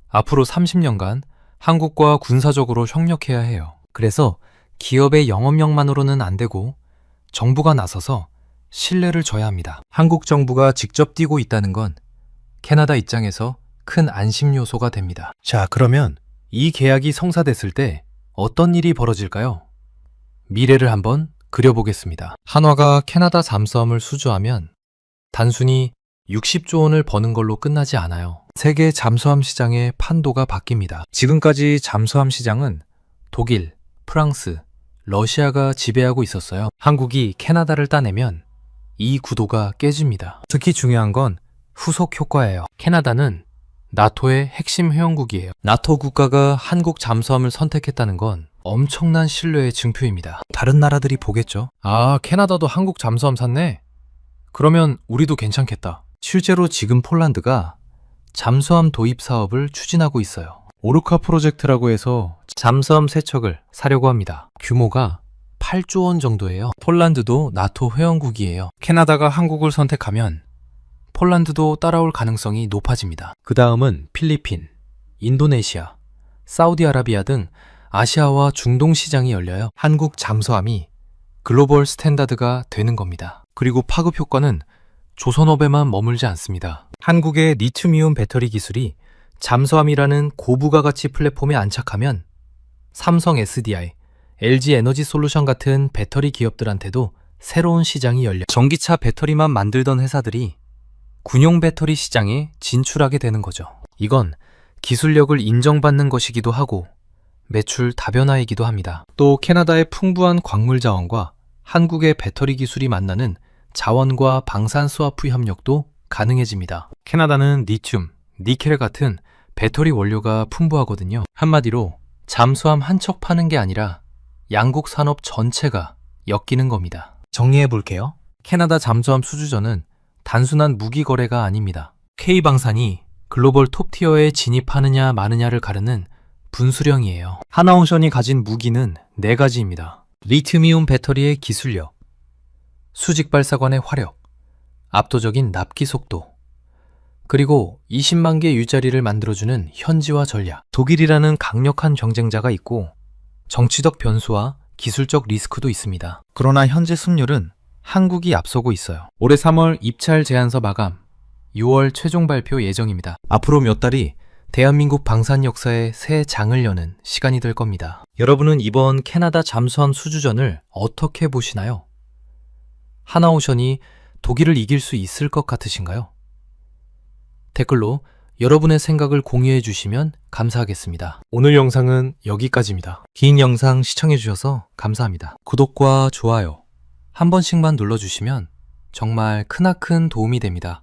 앞으로 30년간 한국과 군사적으로 협력해야 해요. 그래서 기업의 영업력만으로는 안 되고 정부가 나서서 신뢰를 줘야 합니다. 한국 정부가 직접 뛰고 있다는 건 캐나다 입장에서 큰 안심 요소가 됩니다. 자, 그러면 이 계약이 성사됐을 때 어떤 일이 벌어질까요? 미래를 한번 그려보겠습니다. 한화가 캐나다 잠수함을 수주하면 단순히 60조 원을 버는 걸로 끝나지 않아요. 세계 잠수함 시장의 판도가 바뀝니다. 지금까지 잠수함 시장은 독일, 프랑스, 러시아가 지배하고 있었어요. 한국이 캐나다를 따내면 이 구도가 깨집니다. 특히 중요한 건 후속 효과예요. 캐나다는 나토의 핵심 회원국이에요. 나토 국가가 한국 잠수함을 선택했다는 건 엄청난 신뢰의 증표입니다. 다른 나라들이 보겠죠. 아, 캐나다도 한국 잠수함 샀네? 그러면 우리도 괜찮겠다. 실제로 지금 폴란드가 잠수함 도입 사업을 추진하고 있어요. 오르카 프로젝트라고 해서 잠수함 3척을 사려고 합니다. 규모가 8조 원 정도예요. 폴란드도 나토 회원국이에요. 캐나다가 한국을 선택하면 폴란드도 따라올 가능성이 높아집니다. 그 다음은 필리핀, 인도네시아, 사우디아라비아 등 아시아와 중동 시장이 열려요. 한국 잠수함이 글로벌 스탠다드가 되는 겁니다. 그리고 파급 효과는 조선업에만 머물지 않습니다. 한국의 리튬이온 배터리 기술이 잠수함이라는 고부가 가치 플랫폼에 안착하면 삼성 SDI, LG 에너지 솔루션 같은 배터리 기업들한테도 새로운 시장이 열려 전기차 배터리만 만들던 회사들이 군용 배터리 시장에 진출하게 되는 거죠. 이건 기술력을 인정받는 것이기도 하고 매출 다변화이기도 합니다. 또 캐나다의 풍부한 광물 자원과 한국의 배터리 기술이 만나는 자원과 방산 스와프 협력도 가능해집니다. 캐나다는 리튬, 니켈 같은 배터리 원료가 풍부하거든요. 한마디로 잠수함 한 척 파는 게 아니라 양국 산업 전체가 엮이는 겁니다. 정리해 볼게요. 캐나다 잠수함 수주전은 단순한 무기 거래가 아닙니다. K방산이 글로벌 톱티어에 진입하느냐 마느냐를 가르는 분수령이에요. 하나오션이 가진 무기는 4가지입니다. 리튬이온 배터리의 기술력, 수직 발사관의 화력, 압도적인 납기 속도, 그리고 20만 개 일자리를 만들어주는 현지화 전략. 독일이라는 강력한 경쟁자가 있고 정치적 변수와 기술적 리스크도 있습니다. 그러나 현재 승률은 한국이 앞서고 있어요. 올해 3월 입찰 제안서 마감, 6월 최종 발표 예정입니다. 앞으로 몇 달이 대한민국 방산 역사의 새 장을 여는 시간이 될 겁니다. 여러분은 이번 캐나다 잠수함 수주전을 어떻게 보시나요? 하나오션이 독일을 이길 수 있을 것 같으신가요? 댓글로 여러분의 생각을 공유해 주시면 감사하겠습니다. 오늘 영상은 여기까지입니다. 긴 영상 시청해 주셔서 감사합니다. 구독과 좋아요 한 번씩만 눌러주시면 정말 크나큰 도움이 됩니다.